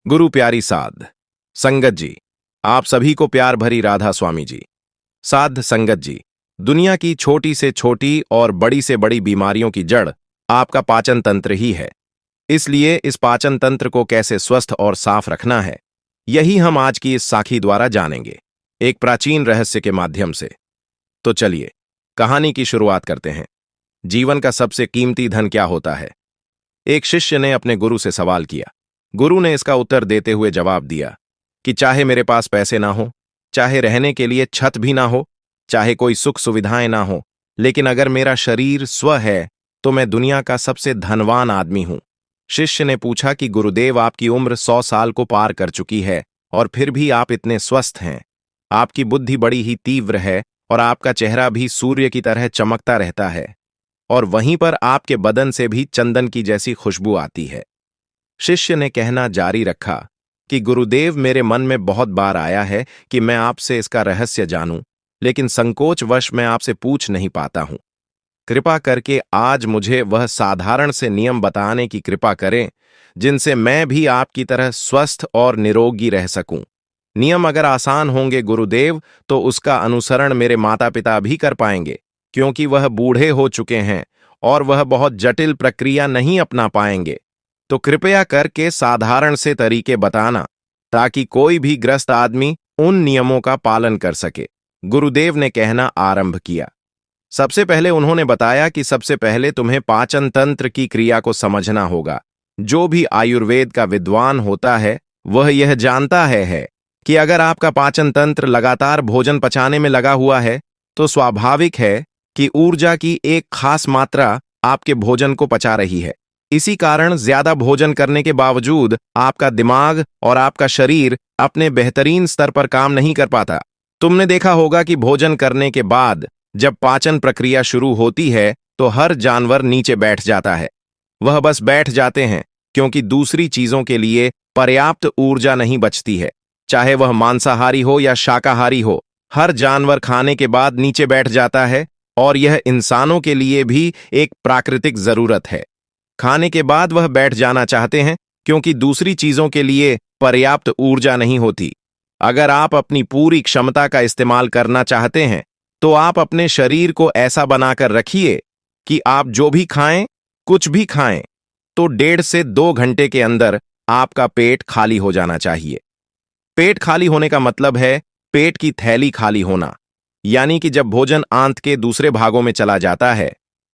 गुरु प्यारी साध संगत जी, आप सभी को प्यार भरी राधा स्वामी जी। साध संगत जी, दुनिया की छोटी से छोटी और बड़ी से बड़ी बीमारियों की जड़ आपका पाचन तंत्र ही है। इसलिए इस पाचन तंत्र को कैसे स्वस्थ और साफ रखना है, यही हम आज की इस साखी द्वारा जानेंगे, एक प्राचीन रहस्य के माध्यम से। तो चलिए कहानी की शुरुआत करते हैं। जीवन का सबसे कीमती धन क्या होता है? एक शिष्य ने अपने गुरु से सवाल किया। गुरु ने इसका उत्तर देते हुए जवाब दिया कि चाहे मेरे पास पैसे ना हो, चाहे रहने के लिए छत भी ना हो, चाहे कोई सुख सुविधाएं ना हो, लेकिन अगर मेरा शरीर स्व है तो मैं दुनिया का सबसे धनवान आदमी हूं। शिष्य ने पूछा कि गुरुदेव, आपकी उम्र 100 साल को पार कर चुकी है और फिर भी आप इतने स्वस्थ हैं। आपकी बुद्धि बड़ी ही तीव्र है और आपका चेहरा भी सूर्य की तरह चमकता रहता है, और वहीं पर आपके बदन से भी चंदन की जैसी खुशबू आती है। शिष्य ने कहना जारी रखा कि गुरुदेव, मेरे मन में बहुत बार आया है कि मैं आपसे इसका रहस्य जानूं, लेकिन संकोचवश मैं आपसे पूछ नहीं पाता हूं। कृपा करके आज मुझे वह साधारण से नियम बताने की कृपा करें जिनसे मैं भी आपकी तरह स्वस्थ और निरोगी रह सकूं। नियम अगर आसान होंगे गुरुदेव, तो उसका अनुसरण मेरे माता पिता भी कर पाएंगे, क्योंकि वह बूढ़े हो चुके हैं और वह बहुत जटिल प्रक्रिया नहीं अपना पाएंगे। तो कृपया करके साधारण से तरीके बताना, ताकि कोई भी ग्रस्त आदमी उन नियमों का पालन कर सके। गुरुदेव ने कहना आरंभ किया। सबसे पहले उन्होंने बताया कि सबसे पहले तुम्हें पाचन तंत्र की क्रिया को समझना होगा। जो भी आयुर्वेद का विद्वान होता है वह यह जानता है कि अगर आपका पाचन तंत्र लगातार भोजन पचाने में लगा हुआ है तो स्वाभाविक है कि ऊर्जा की एक खास मात्रा आपके भोजन को पचा रही है। इसी कारण ज्यादा भोजन करने के बावजूद आपका दिमाग और आपका शरीर अपने बेहतरीन स्तर पर काम नहीं कर पाता। तुमने देखा होगा कि भोजन करने के बाद जब पाचन प्रक्रिया शुरू होती है तो हर जानवर नीचे बैठ जाता है। वह बस बैठ जाते हैं क्योंकि दूसरी चीजों के लिए पर्याप्त ऊर्जा नहीं बचती है। चाहे वह मांसाहारी हो या शाकाहारी हो, हर जानवर खाने के बाद नीचे बैठ जाता है, और यह इंसानों के लिए भी एक प्राकृतिक जरूरत है। खाने के बाद वह बैठ जाना चाहते हैं क्योंकि दूसरी चीजों के लिए पर्याप्त ऊर्जा नहीं होती। अगर आप अपनी पूरी क्षमता का इस्तेमाल करना चाहते हैं तो आप अपने शरीर को ऐसा बनाकर रखिए कि आप जो भी खाएं, कुछ भी खाएं, तो 1.5 से 2 घंटे के अंदर आपका पेट खाली हो जाना चाहिए। पेट खाली होने का मतलब है पेट की थैली खाली होना, यानी कि जब भोजन आंत के दूसरे भागों में चला जाता है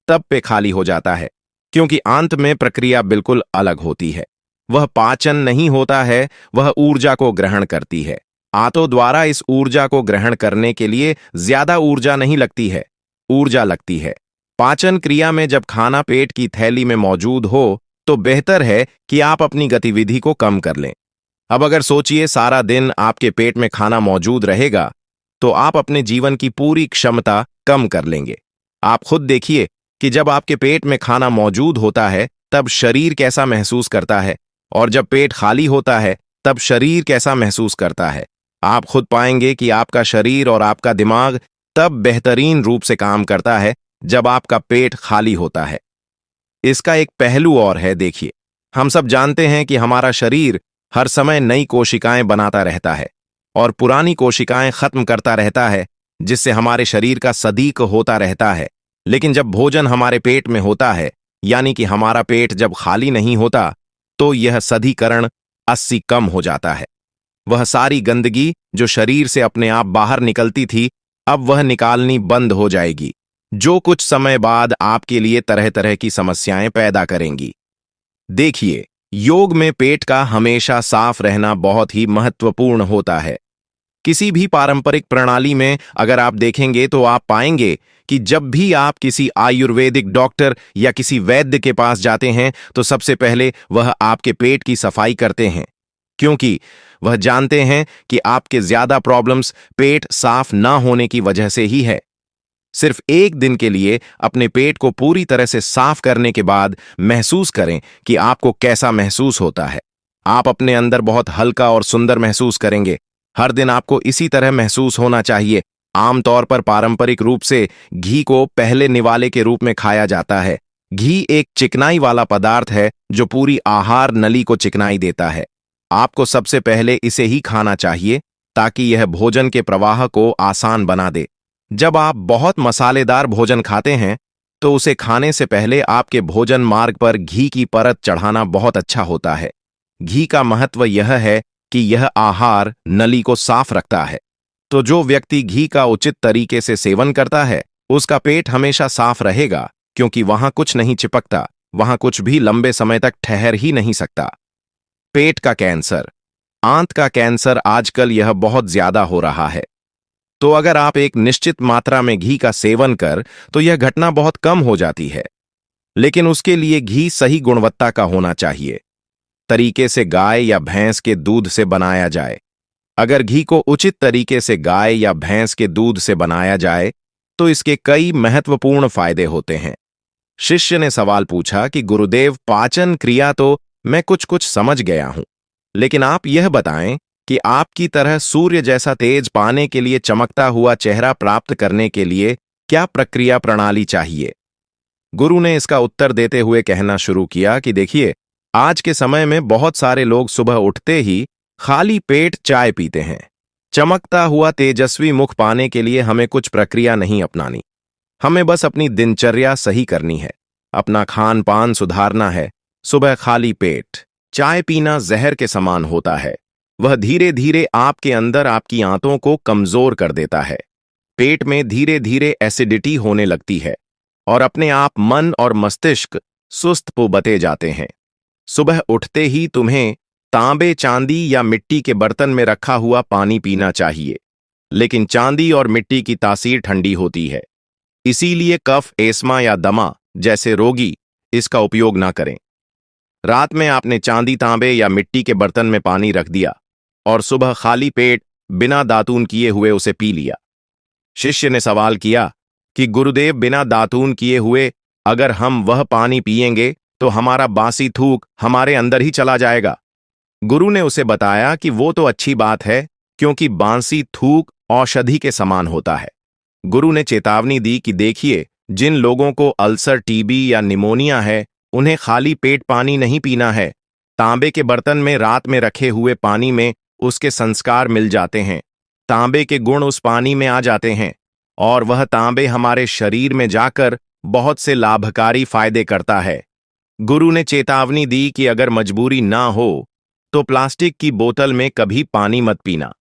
तब पे खाली हो जाता है, क्योंकि आंत में प्रक्रिया बिल्कुल अलग होती है। वह पाचन नहीं होता है, वह ऊर्जा को ग्रहण करती है। आंतों द्वारा इस ऊर्जा को ग्रहण करने के लिए ज्यादा ऊर्जा नहीं लगती है, ऊर्जा लगती है। पाचन क्रिया में जब खाना पेट की थैली में मौजूद हो तो बेहतर है कि आप अपनी गतिविधि को कम कर लें। अब अगर सोचिए, सारा दिन आपके पेट में खाना मौजूद रहेगा तो आप अपने जीवन की पूरी क्षमता कम कर लेंगे। आप खुद देखिए कि जब आपके पेट में खाना मौजूद होता है तब शरीर कैसा महसूस करता है, और जब पेट खाली होता है तब शरीर कैसा महसूस करता है। आप खुद पाएंगे कि आपका शरीर और आपका दिमाग तब बेहतरीन रूप से काम करता है जब आपका पेट खाली होता है। इसका एक पहलू और है। देखिए, हम सब जानते हैं कि हमारा शरीर हर समय नई कोशिकाएं बनाता रहता है और पुरानी कोशिकाएं खत्म करता रहता है, जिससे हमारे शरीर का सदीक होता रहता है। लेकिन जब भोजन हमारे पेट में होता है, यानी कि हमारा पेट जब खाली नहीं होता, तो यह सदीकरण 80 कम हो जाता है। वह सारी गंदगी जो शरीर से अपने आप बाहर निकलती थी, अब वह निकालनी बंद हो जाएगी, जो कुछ समय बाद आपके लिए तरह तरह की समस्याएं पैदा करेंगी। देखिए, योग में पेट का हमेशा साफ रहना बहुत ही महत्वपूर्ण होता है। किसी भी पारंपरिक प्रणाली में अगर आप देखेंगे तो आप पाएंगे कि जब भी आप किसी आयुर्वेदिक डॉक्टर या किसी वैद्य के पास जाते हैं तो सबसे पहले वह आपके पेट की सफाई करते हैं, क्योंकि वह जानते हैं कि आपके ज्यादा प्रॉब्लम्स पेट साफ ना होने की वजह से ही है। सिर्फ एक दिन के लिए अपने पेट को पूरी तरह से साफ करने के बाद महसूस करें कि आपको कैसा महसूस होता है। आप अपने अंदर बहुत हल्का और सुंदर महसूस करेंगे। हर दिन आपको इसी तरह महसूस होना चाहिए। आमतौर पर पारंपरिक रूप से घी को पहले निवाले के रूप में खाया जाता है। घी एक चिकनाई वाला पदार्थ है जो पूरी आहार नली को चिकनाई देता है। आपको सबसे पहले इसे ही खाना चाहिए ताकि यह भोजन के प्रवाह को आसान बना दे। जब आप बहुत मसालेदार भोजन खाते हैं तो उसे खाने से पहले आपके भोजन मार्ग पर घी की परत चढ़ाना बहुत अच्छा होता है। घी का महत्व यह है कि यह आहार नली को साफ रखता है। तो जो व्यक्ति घी का उचित तरीके से सेवन करता है उसका पेट हमेशा साफ रहेगा, क्योंकि वहां कुछ नहीं चिपकता, वहां कुछ भी लंबे समय तक ठहर ही नहीं सकता। पेट का कैंसर, आंत का कैंसर आजकल यह बहुत ज्यादा हो रहा है। तो अगर आप एक निश्चित मात्रा में घी का सेवन कर तो यह घटना बहुत कम हो जाती है, लेकिन उसके लिए घी सही गुणवत्ता का होना चाहिए। तरीके से गाय या भैंस के दूध से बनाया जाए। अगर घी को उचित तरीके से गाय या भैंस के दूध से बनाया जाए तो इसके कई महत्वपूर्ण फायदे होते हैं। शिष्य ने सवाल पूछा कि गुरुदेव, पाचन क्रिया तो मैं कुछ कुछ समझ गया हूं, लेकिन आप यह बताएं कि आपकी तरह सूर्य जैसा तेज पाने के लिए, चमकता हुआ चेहरा प्राप्त करने के लिए क्या प्रक्रिया प्रणाली चाहिए। गुरु ने इसका उत्तर देते हुए कहना शुरू किया कि देखिए, आज के समय में बहुत सारे लोग सुबह उठते ही खाली पेट चाय पीते हैं। चमकता हुआ तेजस्वी मुख पाने के लिए हमें कुछ प्रक्रिया नहीं अपनानी, हमें बस अपनी दिनचर्या सही करनी है, अपना खान पान सुधारना है। सुबह खाली पेट चाय पीना जहर के समान होता है। वह धीरे धीरे आपके अंदर आपकी आंतों को कमजोर कर देता है। पेट में धीरे धीरे एसिडिटी होने लगती है और अपने आप मन और मस्तिष्क सुस्त बते जाते हैं। सुबह उठते ही तुम्हें तांबे, चांदी या मिट्टी के बर्तन में रखा हुआ पानी पीना चाहिए, लेकिन चांदी और मिट्टी की तासीर ठंडी होती है, इसीलिए कफ, एस्मा या दमा जैसे रोगी इसका उपयोग ना करें। रात में आपने चांदी, तांबे या मिट्टी के बर्तन में पानी रख दिया और सुबह खाली पेट बिना दातून किए हुए उसे पी लिया। शिष्य ने सवाल किया कि गुरुदेव, बिना दातून किए हुए अगर हम वह पानी पिएंगे तो हमारा बासी थूक हमारे अंदर ही चला जाएगा। गुरु ने उसे बताया कि वो तो अच्छी बात है, क्योंकि बासी थूक औषधि के समान होता है। गुरु ने चेतावनी दी कि देखिए, जिन लोगों को अल्सर, टीबी या निमोनिया है उन्हें खाली पेट पानी नहीं पीना है। तांबे के बर्तन में रात में रखे हुए पानी में उसके संस्कार मिल जाते हैं, तांबे के गुण उस पानी में आ जाते हैं और वह तांबे हमारे शरीर में जाकर बहुत से लाभकारी फायदे करता है। गुरु ने चेतावनी दी कि अगर मजबूरी ना हो तो प्लास्टिक की बोतल में कभी पानी मत पीना,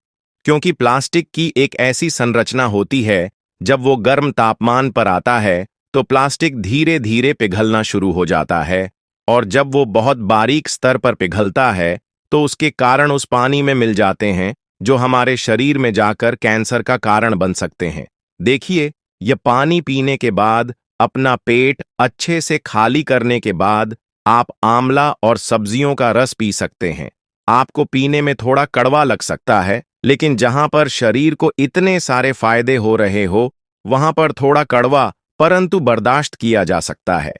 क्योंकि प्लास्टिक की एक ऐसी संरचना होती है, जब वो गर्म तापमान पर आता है तो प्लास्टिक धीरे धीरे पिघलना शुरू हो जाता है, और जब वो बहुत बारीक स्तर पर पिघलता है तो उसके कारण उस पानी में मिल जाते हैं, जो हमारे शरीर में जाकर कैंसर का कारण बन सकते हैं। देखिए, यह पानी पीने के बाद, अपना पेट अच्छे से खाली करने के बाद आप आंवला और सब्जियों का रस पी सकते हैं। आपको पीने में थोड़ा कड़वा लग सकता है, लेकिन जहां पर शरीर को इतने सारे फायदे हो रहे हो वहां पर थोड़ा कड़वा परंतु बर्दाश्त किया जा सकता है।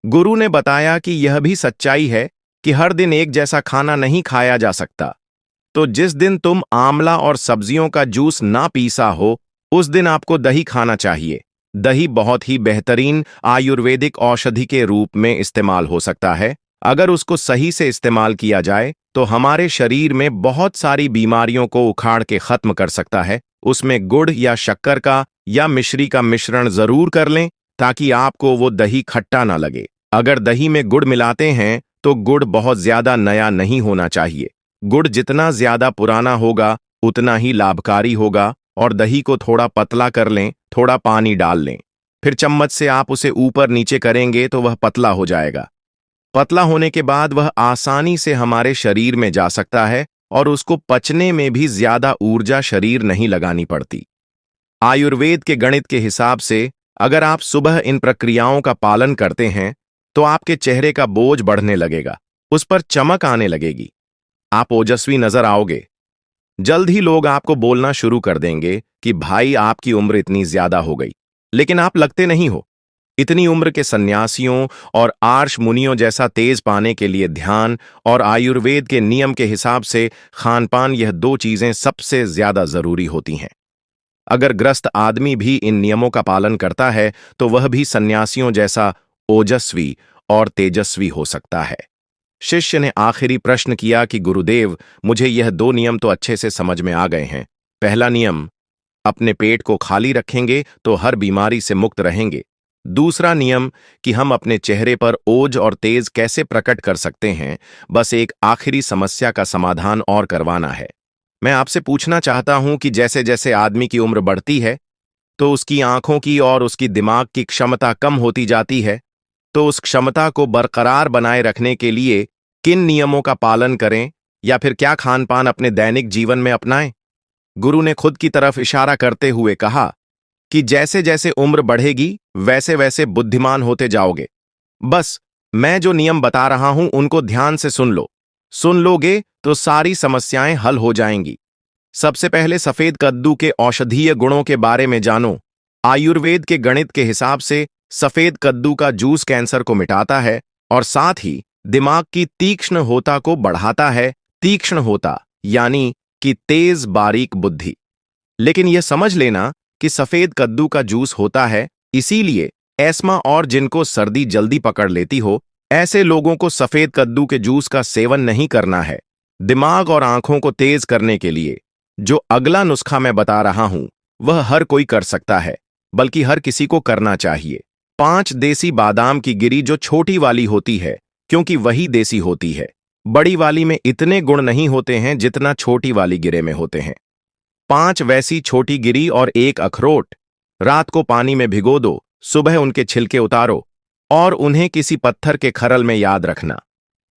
गुरु ने बताया कि यह भी सच्चाई है कि हर दिन एक जैसा खाना नहीं खाया जा सकता। तो जिस दिन तुम आंवला और सब्जियों का जूस ना पीसा हो उस दिन आपको दही खाना चाहिए। दही बहुत ही बेहतरीन आयुर्वेदिक औषधि के रूप में इस्तेमाल हो सकता है। अगर उसको सही से इस्तेमाल किया जाए तो हमारे शरीर में बहुत सारी बीमारियों को उखाड़ के खत्म कर सकता है। उसमें गुड़ या शक्कर का या मिश्री का मिश्रण जरूर कर लें, ताकि आपको वो दही खट्टा ना लगे। अगर दही में गुड़ मिलाते हैं तो गुड़ बहुत ज्यादा नया नहीं होना चाहिए। गुड़ जितना ज्यादा पुराना होगा उतना ही लाभकारी होगा। और दही को थोड़ा पतला कर लें, थोड़ा पानी डाल लें, फिर चम्मच से आप उसे ऊपर नीचे करेंगे तो वह पतला हो जाएगा। पतला होने के बाद वह आसानी से हमारे शरीर में जा सकता है और उसको पचने में भी ज्यादा ऊर्जा शरीर नहीं लगानी पड़ती। आयुर्वेद के गणित के हिसाब से अगर आप सुबह इन प्रक्रियाओं का पालन करते हैं तो आपके चेहरे का बोझ बढ़ने लगेगा, उस पर चमक आने लगेगी, आप ओजस्वी नजर आओगे। जल्द ही लोग आपको बोलना शुरू कर देंगे कि भाई, आपकी उम्र इतनी ज्यादा हो गई, लेकिन आप लगते नहीं हो। इतनी उम्र के सन्यासियों और आर्ष मुनियों जैसा तेज पाने के लिए ध्यान और आयुर्वेद के नियम के हिसाब से खानपान, यह दो चीजें सबसे ज्यादा जरूरी होती हैं। अगर ग्रस्त आदमी भी इन नियमों का पालन करता है तो वह भी सन्यासियों जैसा ओजस्वी और तेजस्वी हो सकता है। शिष्य ने आखिरी प्रश्न किया कि गुरुदेव, मुझे यह दो नियम तो अच्छे से समझ में आ गए हैं। पहला नियम, अपने पेट को खाली रखेंगे तो हर बीमारी से मुक्त रहेंगे। दूसरा नियम कि हम अपने चेहरे पर ओज और तेज कैसे प्रकट कर सकते हैं, बस एक आखिरी समस्या का समाधान और करवाना है। मैं आपसे पूछना चाहता हूं कि जैसे जैसे आदमी की उम्र बढ़ती है तो उसकी आंखों की और उसकी दिमाग की क्षमता कम होती जाती है, तो उस क्षमता को बरकरार बनाए रखने के लिए किन नियमों का पालन करें या फिर क्या खान पान अपने दैनिक जीवन में अपनाएं? गुरु ने खुद की तरफ इशारा करते हुए कहा कि जैसे जैसे उम्र बढ़ेगी वैसे वैसे बुद्धिमान होते जाओगे। बस मैं जो नियम बता रहा हूं उनको ध्यान से सुन लो। सुन लोगे तो सारी समस्याएं हल हो जाएंगी। सबसे पहले सफेद कद्दू के औषधीय गुणों के बारे में जानो। आयुर्वेद के गणित के हिसाब से सफेद कद्दू का जूस कैंसर को मिटाता है और साथ ही दिमाग की तीक्ष्ण होता को बढ़ाता है। तीक्ष्ण होता यानी कि तेज बारीक बुद्धि। लेकिन यह समझ लेना कि सफेद कद्दू का जूस होता है इसीलिए एस्मा और जिनको सर्दी जल्दी पकड़ लेती हो, ऐसे लोगों को सफेद कद्दू के जूस का सेवन नहीं करना है। दिमाग और आंखों को तेज करने के लिए जो अगला नुस्खा मैं बता रहा हूं वह हर कोई कर सकता है, बल्कि हर किसी को करना चाहिए। 5 देसी बादाम की गिरी जो छोटी वाली होती है, क्योंकि वही देसी होती है। बड़ी वाली में इतने गुण नहीं होते हैं जितना छोटी वाली गिरे में होते हैं। 5 वैसी छोटी गिरी और 1 अखरोट रात को पानी में भिगो दो, सुबह उनके छिलके उतारो और उन्हें किसी पत्थर के खरल में याद रखना।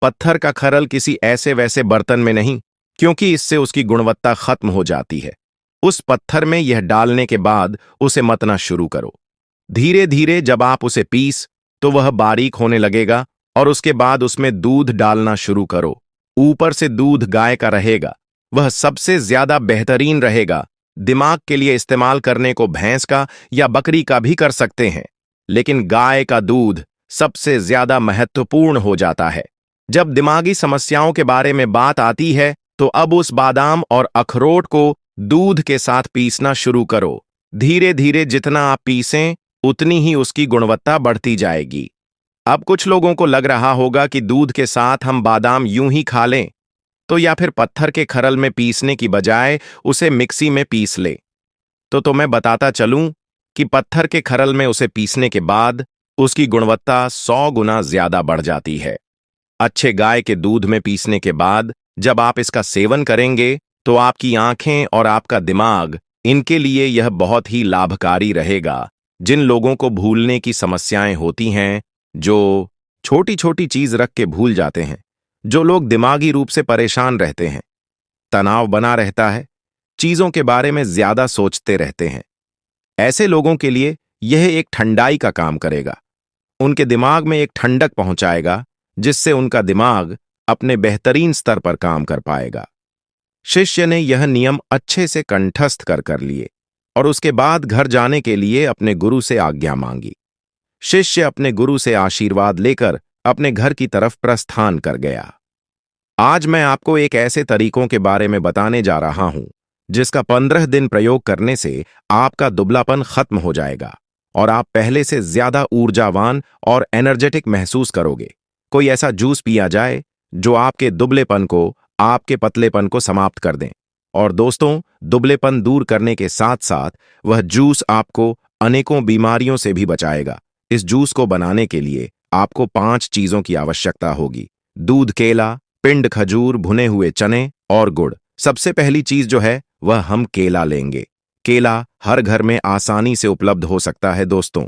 पत्थर का खरल किसी ऐसे वैसे बर्तन में नहीं, क्योंकि इससे उसकी गुणवत्ता खत्म हो जाती है। उस पत्थर में यह डालने के बाद उसे मतना शुरू करो। धीरे धीरे जब आप उसे पीस तो वह बारीक होने लगेगा और उसके बाद उसमें दूध डालना शुरू करो। ऊपर से दूध गाय का रहेगा, वह सबसे ज्यादा बेहतरीन रहेगा। दिमाग के लिए इस्तेमाल करने को भैंस का या बकरी का भी कर सकते हैं, लेकिन गाय का दूध सबसे ज्यादा महत्वपूर्ण हो जाता है। जब दिमागी समस्याओं के बारे में बात आती है तो अब उस बादाम और अखरोट को दूध के साथ पीसना शुरू करो। धीरे धीरे जितना आप पीसें उतनी ही उसकी गुणवत्ता बढ़ती जाएगी। अब कुछ लोगों को लग रहा होगा कि दूध के साथ हम बादाम यूं ही खा लें, तो या फिर पत्थर के खरल में पीसने की बजाय उसे मिक्सी में पीस ले। तो मैं बताता चलूं कि पत्थर के खरल में उसे पीसने के बाद उसकी गुणवत्ता 100 गुना ज्यादा बढ़ जाती है। अच्छे गाय के दूध में पीसने के बाद जब आप इसका सेवन करेंगे तो आपकी आंखें और आपका दिमाग, इनके लिए यह बहुत ही लाभकारी रहेगा। जिन लोगों को भूलने की समस्याएं होती हैं, जो छोटी छोटी चीज रख के भूल जाते हैं, जो लोग दिमागी रूप से परेशान रहते हैं, तनाव बना रहता है, चीजों के बारे में ज्यादा सोचते रहते हैं, ऐसे लोगों के लिए यह एक ठंडाई का काम करेगा। उनके दिमाग में एक ठंडक पहुंचाएगा जिससे उनका दिमाग अपने बेहतरीन स्तर पर काम कर पाएगा। शिष्य ने यह नियम अच्छे से कंठस्थ कर लिए और उसके बाद घर जाने के लिए अपने गुरु से आज्ञा मांगी। शिष्य अपने गुरु से आशीर्वाद लेकर अपने घर की तरफ प्रस्थान कर गया। आज मैं आपको एक ऐसे तरीकों के बारे में बताने जा रहा हूं जिसका 15 दिन प्रयोग करने से आपका दुबलापन खत्म हो जाएगा और आप पहले से ज्यादा ऊर्जावान और एनर्जेटिक महसूस करोगे। कोई ऐसा जूस पिया जाए जो आपके दुबलेपन को, आपके पतलेपन को समाप्त कर दें। और दोस्तों, दुबलेपन दूर करने के साथ साथ वह जूस आपको अनेकों बीमारियों से भी बचाएगा। इस जूस को बनाने के लिए आपको 5 चीजों की आवश्यकता होगी: दूध, केला, पिंड खजूर, भुने हुए चने और गुड़। सबसे पहली चीज जो है वह हम केला लेंगे। केला हर घर में आसानी से उपलब्ध हो सकता है दोस्तों।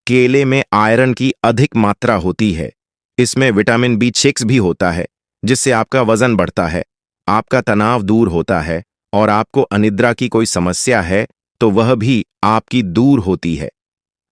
केले में आयरन की अधिक मात्रा होती है। इसमें विटामिन B6 भी होता है जिससे आपका वजन बढ़ता है, आपका तनाव दूर होता है और आपको अनिद्रा की कोई समस्या है तो वह भी आपकी दूर होती है।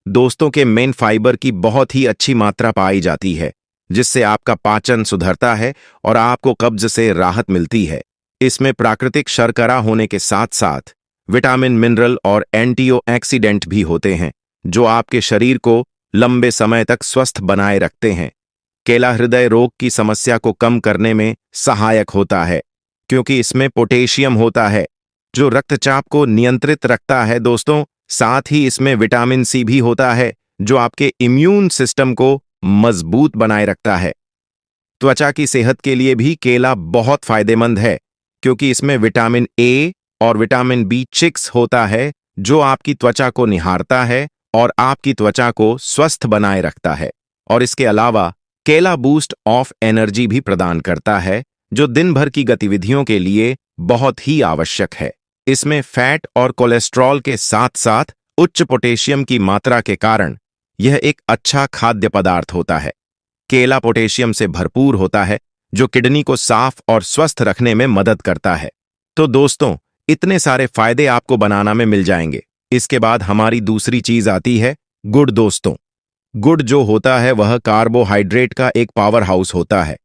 दोस्तों के मेन फाइबर की बहुत ही अच्छी मात्रा पाई जाती है जिससे आपका पाचन सुधरता है और आपको कब्ज से राहत मिलती है। इसमें प्राकृतिक शर्करा होने के साथ साथ विटामिन, मिनरल और एंटीऑक्सीडेंट भी होते हैं जो आपके शरीर को लंबे समय तक स्वस्थ बनाए रखते हैं। केला हृदय रोग की समस्या को कम करने में सहायक होता है क्योंकि इसमें पोटेशियम होता है जो रक्तचाप को नियंत्रित रखता है दोस्तों। साथ ही इसमें विटामिन C भी होता है जो आपके इम्यून सिस्टम को मजबूत बनाए रखता है। त्वचा की सेहत के लिए भी केला बहुत फायदेमंद है, क्योंकि इसमें विटामिन ए और विटामिन B6 होता है, जो आपकी त्वचा को निहारता है और आपकी त्वचा को स्वस्थ बनाए रखता है। और इसके अलावा केला बूस्ट ऑफ एनर्जी भी प्रदान करता है, जो दिन भर की गतिविधियों के लिए बहुत ही आवश्यक है। इसमें फैट और कोलेस्ट्रॉल के साथ साथ उच्च पोटेशियम की मात्रा के कारण यह एक अच्छा खाद्य पदार्थ होता है। केला पोटेशियम से भरपूर होता है, जो किडनी को साफ और स्वस्थ रखने में मदद करता है। तो दोस्तों, इतने सारे फायदे आपको बनाना में मिल जाएंगे। इसके बाद हमारी दूसरी चीज आती है गुड़। दोस्तों, गुड़ जो होता है वह कार्बोहाइड्रेट का एक पावर हाउस होता है।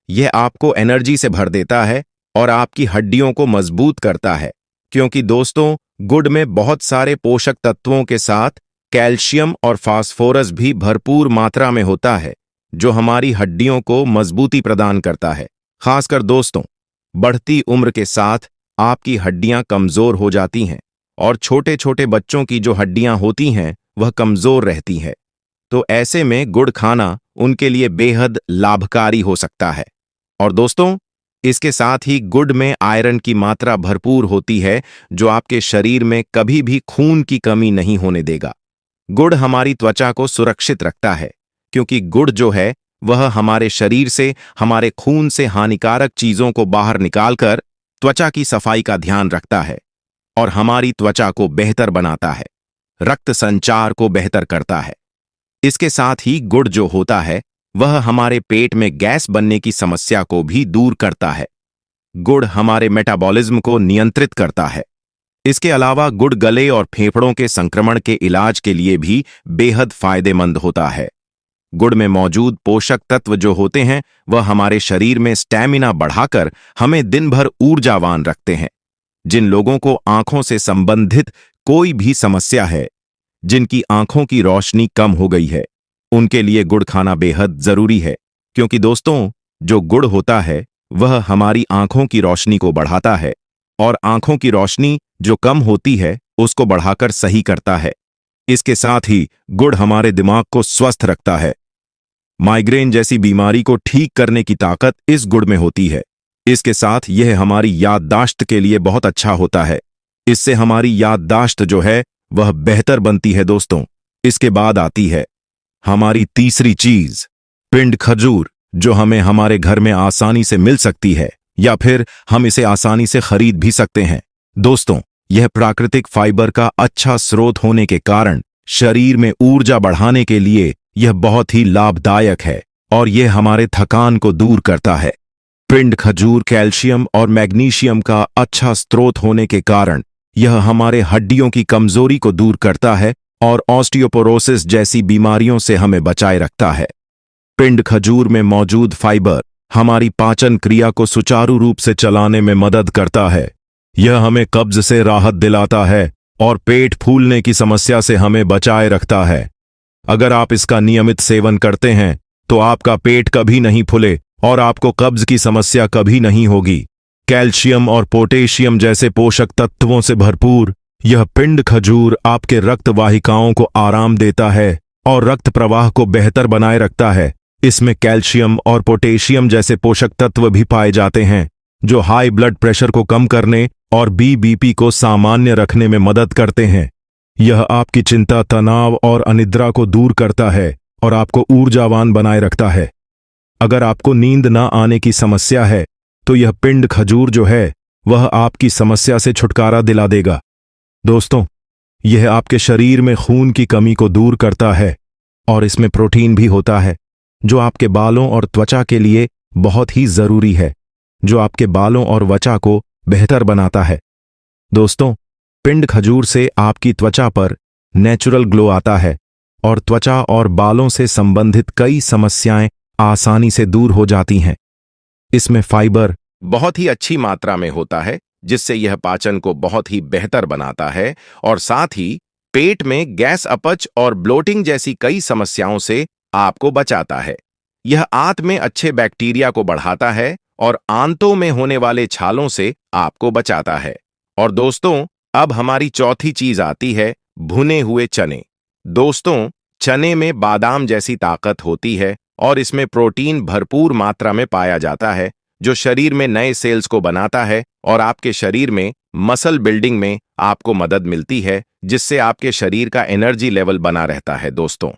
यह आपको एनर्जी से भर देता है और आपकी हड्डियों को मजबूत करता है, क्योंकि दोस्तों गुड़ में बहुत सारे पोषक तत्वों के साथ कैल्शियम और फास्फोरस भी भरपूर मात्रा में होता है, जो हमारी हड्डियों को मजबूती प्रदान करता है। खासकर दोस्तों, बढ़ती उम्र के साथ आपकी हड्डियां कमजोर हो जाती हैं और छोटे छोटे बच्चों की जो हड्डियां होती हैं वह कमजोर रहती है। तो ऐसे में गुड़ खाना उनके लिए बेहद लाभकारी हो सकता है। और दोस्तों, इसके साथ ही गुड़ में आयरन की मात्रा भरपूर होती है, जो आपके शरीर में कभी भी खून की कमी नहीं होने देगा। गुड़ हमारी त्वचा को सुरक्षित रखता है, क्योंकि गुड़ जो है वह हमारे शरीर से, हमारे खून से हानिकारक चीजों को बाहर निकालकर त्वचा की सफाई का ध्यान रखता है और हमारी त्वचा को बेहतर बनाता है, रक्त संचार को बेहतर करता है। इसके साथ ही गुड़ जो होता है वह हमारे पेट में गैस बनने की समस्या को भी दूर करता है। गुड़ हमारे मेटाबॉलिज्म को नियंत्रित करता है। इसके अलावा गुड़ गले और फेफड़ों के संक्रमण के इलाज के लिए भी बेहद फायदेमंद होता है। गुड़ में मौजूद पोषक तत्व जो होते हैं वह हमारे शरीर में स्टैमिना बढ़ाकर हमें दिन भर ऊर्जावान रखते हैं। जिन लोगों को आंखों से संबंधित कोई भी समस्या है, जिनकी आंखों की रोशनी कम हो गई है, उनके लिए गुड़ खाना बेहद जरूरी है, क्योंकि दोस्तों जो गुड़ होता है वह हमारी आंखों की रोशनी को बढ़ाता है और आंखों की रोशनी जो कम होती है उसको बढ़ाकर सही करता है। इसके साथ ही गुड़ हमारे दिमाग को स्वस्थ रखता है। माइग्रेन जैसी बीमारी को ठीक करने की ताकत इस गुड़ में होती है। इसके साथ यह हमारी याददाश्त के लिए बहुत अच्छा होता है। इससे हमारी याददाश्त जो है वह बेहतर बनती है। दोस्तों, इसके बाद आती है हमारी तीसरी चीज, पिंड खजूर, जो हमें हमारे घर में आसानी से मिल सकती है या फिर हम इसे आसानी से खरीद भी सकते हैं। दोस्तों, यह प्राकृतिक फाइबर का अच्छा स्रोत होने के कारण शरीर में ऊर्जा बढ़ाने के लिए यह बहुत ही लाभदायक है और यह हमारे थकान को दूर करता है। पिंड खजूर कैल्शियम और मैग्नीशियम का अच्छा स्रोत होने के कारण यह हमारे हड्डियों की कमजोरी को दूर करता है और ऑस्टियोपोरोसिस जैसी बीमारियों से हमें बचाए रखता है। पिंड खजूर में मौजूद फाइबर हमारी पाचन क्रिया को सुचारू रूप से चलाने में मदद करता है। यह हमें कब्ज से राहत दिलाता है और पेट फूलने की समस्या से हमें बचाए रखता है। अगर आप इसका नियमित सेवन करते हैं तो आपका पेट कभी नहीं फूले और आपको कब्ज की समस्या कभी नहीं होगी। कैल्शियम और पोटेशियम जैसे पोषक तत्वों से भरपूर यह पिंड खजूर आपके रक्त वाहिकाओं को आराम देता है और रक्त प्रवाह को बेहतर बनाए रखता है। इसमें कैल्शियम और पोटेशियम जैसे पोषक तत्व भी पाए जाते हैं, जो हाई ब्लड प्रेशर को कम करने और बीपी को सामान्य रखने में मदद करते हैं। यह आपकी चिंता, तनाव और अनिद्रा को दूर करता है और आपको ऊर्जावान बनाए रखता है। अगर आपको नींद ना आने की समस्या है तो यह पिंड खजूर जो है वह आपकी समस्या से छुटकारा दिला देगा। दोस्तों, यह आपके शरीर में खून की कमी को दूर करता है और इसमें प्रोटीन भी होता है, जो आपके बालों और त्वचा के लिए बहुत ही जरूरी है, जो आपके बालों और त्वचा को बेहतर बनाता है। दोस्तों, पिंड खजूर से आपकी त्वचा पर नेचुरल ग्लो आता है और त्वचा और बालों से संबंधित कई समस्याएं आसानी से दूर हो जाती हैं। इसमें फाइबर बहुत ही अच्छी मात्रा में होता है, जिससे यह पाचन को बहुत ही बेहतर बनाता है और साथ ही पेट में गैस अपच और ब्लोटिंग जैसी कई समस्याओं से आपको बचाता है। यह आंत में अच्छे बैक्टीरिया को बढ़ाता है और आंतों में होने वाले छालों से आपको बचाता है। और दोस्तों, अब हमारी चौथी चीज आती है भुने हुए चने। दोस्तों, चने में बादाम जैसी ताकत होती है और इसमें प्रोटीन भरपूर मात्रा में पाया जाता है, जो शरीर में नए सेल्स को बनाता है और आपके शरीर में मसल बिल्डिंग में आपको मदद मिलती है, जिससे आपके शरीर का एनर्जी लेवल बना रहता है। दोस्तों,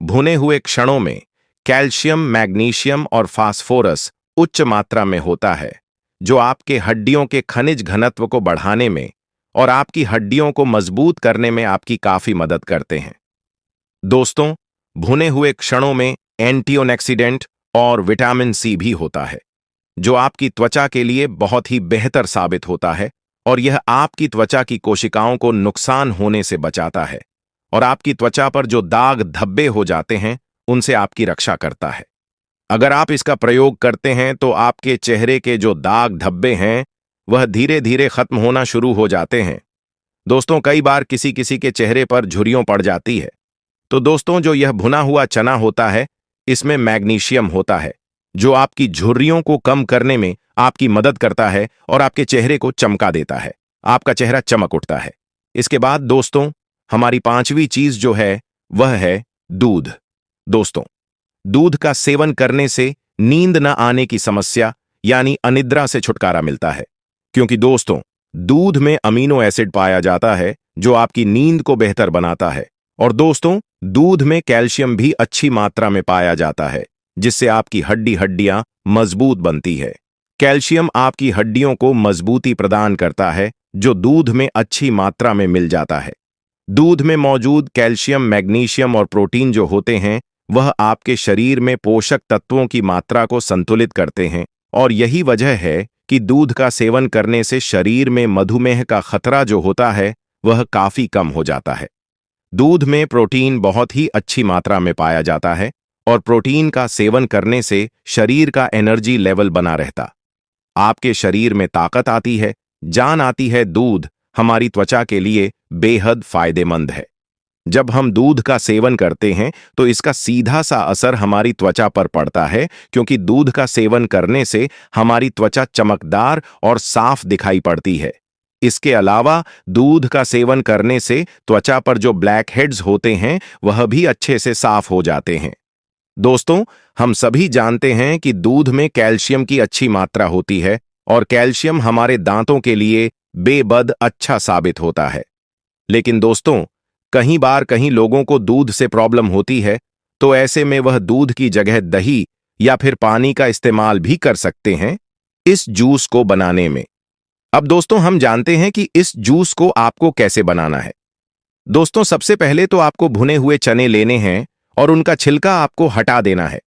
भुने हुए क्षणों में कैल्शियम, मैग्नीशियम और फास्फोरस उच्च मात्रा में होता है, जो आपके हड्डियों के खनिज घनत्व को बढ़ाने में और आपकी हड्डियों को मजबूत करने में आपकी काफी मदद करते हैं। दोस्तों, भुने हुए क्षणों में एंटीऑक्सीडेंट और विटामिन सी भी होता है, जो आपकी त्वचा के लिए बहुत ही बेहतर साबित होता है और यह आपकी त्वचा की कोशिकाओं को नुकसान होने से बचाता है और आपकी त्वचा पर जो दाग धब्बे हो जाते हैं उनसे आपकी रक्षा करता है। अगर आप इसका प्रयोग करते हैं तो आपके चेहरे के जो दाग धब्बे हैं वह धीरे धीरे खत्म होना शुरू हो जाते हैं। दोस्तों, कई बार किसी किसी के चेहरे पर झुर्रियों पड़ जाती है, तो दोस्तों जो यह भुना हुआ चना होता है इसमें मैग्नीशियम होता है, जो आपकी झुर्रियों को कम करने में आपकी मदद करता है और आपके चेहरे को चमका देता है, आपका चेहरा चमक उठता है। इसके बाद दोस्तों, हमारी पांचवी चीज जो है वह है दूध। दोस्तों, दूध का सेवन करने से नींद न आने की समस्या यानी अनिद्रा से छुटकारा मिलता है, क्योंकि दोस्तों दूध में अमीनो एसिड पाया जाता है जो आपकी नींद को बेहतर बनाता है। और दोस्तों, दूध में कैल्शियम भी अच्छी मात्रा में पाया जाता है, जिससे आपकी हड्डियां मजबूत बनती है। कैल्शियम आपकी हड्डियों को मजबूती प्रदान करता है, जो दूध में अच्छी मात्रा में मिल जाता है। दूध में मौजूद कैल्शियम, मैग्नीशियम और प्रोटीन जो होते हैं वह आपके शरीर में पोषक तत्वों की मात्रा को संतुलित करते हैं और यही वजह है कि दूध का सेवन करने से शरीर में मधुमेह का खतरा जो होता है वह काफी कम हो जाता है। दूध में प्रोटीन बहुत ही अच्छी मात्रा में पाया जाता है और प्रोटीन का सेवन करने से शरीर का एनर्जी लेवल बना रहता, आपके शरीर में ताकत आती है, जान आती है। दूध हमारी त्वचा के लिए बेहद फायदेमंद है। जब हम दूध का सेवन करते हैं तो इसका सीधा सा असर हमारी त्वचा पर पड़ता है, क्योंकि दूध का सेवन करने से हमारी त्वचा चमकदार और साफ दिखाई पड़ती है। इसके अलावा दूध का सेवन करने से त्वचा पर जो ब्लैक हेड्स होते हैं वह भी अच्छे से साफ हो जाते हैं। दोस्तों, हम सभी जानते हैं कि दूध में कैल्शियम की अच्छी मात्रा होती है और कैल्शियम हमारे दांतों के लिए बेबद अच्छा साबित होता है। लेकिन दोस्तों, कहीं लोगों को दूध से प्रॉब्लम होती है, तो ऐसे में वह दूध की जगह दही या फिर पानी का इस्तेमाल भी कर सकते हैं इस जूस को बनाने में। अब दोस्तों, हम जानते हैं कि इस जूस को आपको कैसे बनाना है। दोस्तों, सबसे पहले तो आपको भुने हुए चने लेने हैं और उनका छिलका आपको हटा देना है।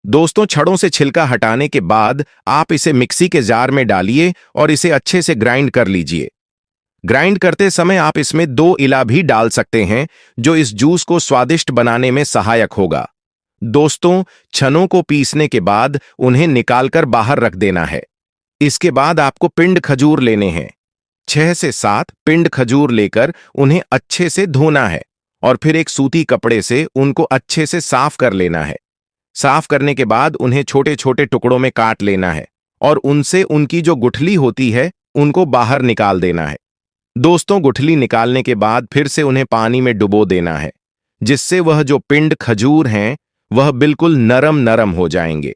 दोस्तों, छड़ों से छिलका हटाने के बाद आप इसे मिक्सी के जार में डालिए और इसे अच्छे से ग्राइंड कर लीजिए। ग्राइंड करते समय आप इसमें 2 इला भी डाल सकते हैं, जो इस जूस को स्वादिष्ट बनाने में सहायक होगा। दोस्तों, चनों को पीसने के बाद उन्हें निकालकर बाहर रख देना है। इसके बाद आपको पिंड खजूर लेने हैं। 6 से 7 पिंड खजूर लेकर उन्हें अच्छे से धोना है और फिर एक सूती कपड़े से उनको अच्छे से साफ कर लेना है। साफ करने के बाद उन्हें छोटे छोटे टुकड़ों में काट लेना है और उनसे उनकी जो गुठली होती है उनको बाहर निकाल देना है। दोस्तों, गुठली निकालने के बाद फिर से उन्हें पानी में डुबो देना है, जिससे वह जो पिंड खजूर हैं वह बिल्कुल नरम नरम हो जाएंगे।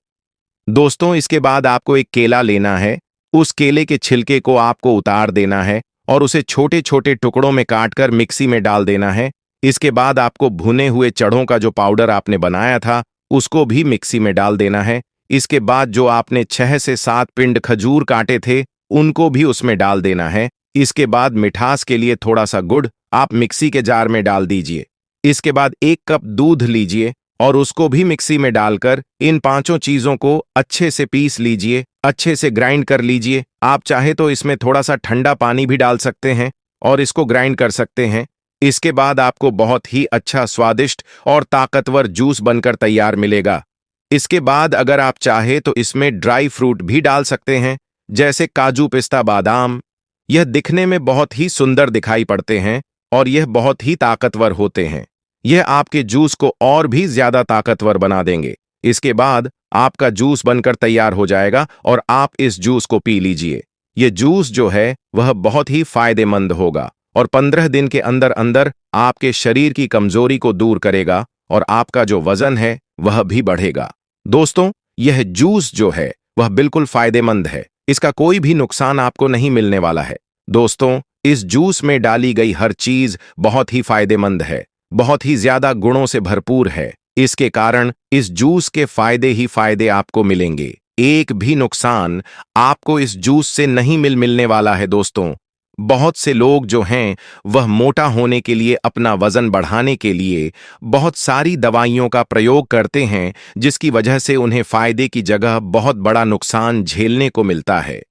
दोस्तों, इसके बाद आपको एक केला लेना है। उस केले के छिलके को आपको उतार देना है और उसे छोटे छोटे टुकड़ों में काटकर मिक्सी में डाल देना है। इसके बाद आपको भुने हुए चढ़ों का जो पाउडर आपने बनाया था उसको भी मिक्सी में डाल देना है। इसके बाद जो आपने 6 से 7 पिंड खजूर काटे थे उनको भी उसमें डाल देना है। इसके बाद मिठास के लिए थोड़ा सा गुड़ आप मिक्सी के जार में डाल दीजिए। इसके बाद 1 कप दूध लीजिए और उसको भी मिक्सी में डालकर इन 5 चीजों को अच्छे से पीस लीजिए, अच्छे से ग्राइंड कर लीजिए। आप चाहे तो इसमें थोड़ा सा ठंडा पानी भी डाल सकते हैं और इसको ग्राइंड कर सकते हैं। इसके बाद आपको बहुत ही अच्छा, स्वादिष्ट और ताकतवर जूस बनकर तैयार मिलेगा। इसके बाद अगर आप चाहे तो इसमें ड्राई फ्रूट भी डाल सकते हैं, जैसे काजू, पिस्ता, बादाम। यह दिखने में बहुत ही सुंदर दिखाई पड़ते हैं और यह बहुत ही ताकतवर होते हैं। यह आपके जूस को और भी ज्यादा ताकतवर बना देंगे। इसके बाद आपका जूस बनकर तैयार हो जाएगा और आप इस जूस को पी लीजिए। यह जूस जो है वह बहुत ही फायदेमंद होगा और 15 दिन के अंदर अंदर आपके शरीर की कमजोरी को दूर करेगा और आपका जो वजन है वह भी बढ़ेगा। दोस्तों, यह जूस जो है वह बिल्कुल फायदेमंद है। इसका कोई भी नुकसान आपको नहीं मिलने वाला है। दोस्तों, इस जूस में डाली गई हर चीज बहुत ही फायदेमंद है, बहुत ही ज्यादा गुणों से भरपूर है। इसके कारण इस जूस के फायदे ही फायदे आपको मिलेंगे। एक भी नुकसान आपको इस जूस से नहीं मिलने वाला है। दोस्तों, बहुत से लोग जो हैं वह मोटा होने के लिए, अपना वजन बढ़ाने के लिए बहुत सारी दवाइयों का प्रयोग करते हैं, जिसकी वजह से उन्हें फायदे की जगह बहुत बड़ा नुकसान झेलने को मिलता है।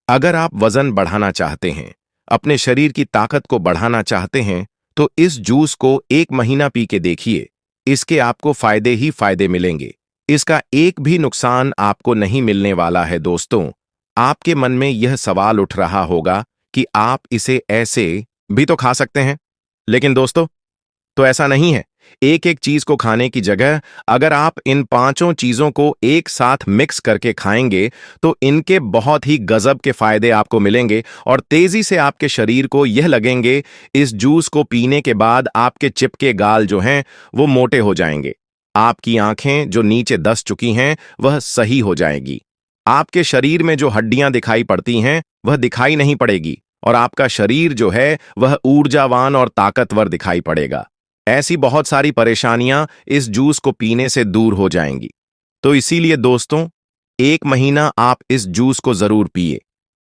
अगर आप वजन बढ़ाना चाहते हैं, अपने शरीर की ताकत को बढ़ाना चाहते हैं, तो इस जूस को 1 महीना पी के देखिए। इसके आपको फायदे ही फायदे मिलेंगे। इसका एक भी नुकसान आपको नहीं मिलने वाला है। दोस्तों, आपके मन में यह सवाल उठ रहा होगा कि आप इसे ऐसे भी तो खा सकते हैं, लेकिन दोस्तों, तो ऐसा नहीं है। एक एक चीज को खाने की जगह अगर आप इन पांचों चीजों को एक साथ मिक्स करके खाएंगे तो इनके बहुत ही गजब के फायदे आपको मिलेंगे और तेजी से आपके शरीर को यह लगेंगे। इस जूस को पीने के बाद आपके चिपके गाल जो हैं वो मोटे हो जाएंगे। आपकी आंखें जो नीचे दस चुकी हैं वह सही हो जाएगी। आपके शरीर में जो हड्डियां दिखाई पड़ती हैं वह दिखाई नहीं पड़ेगी और आपका शरीर जो है वह ऊर्जावान और ताकतवर दिखाई पड़ेगा। ऐसी बहुत सारी परेशानियां इस जूस को पीने से दूर हो जाएंगी। तो इसीलिए दोस्तों, 1 महीना आप इस जूस को जरूर पिए।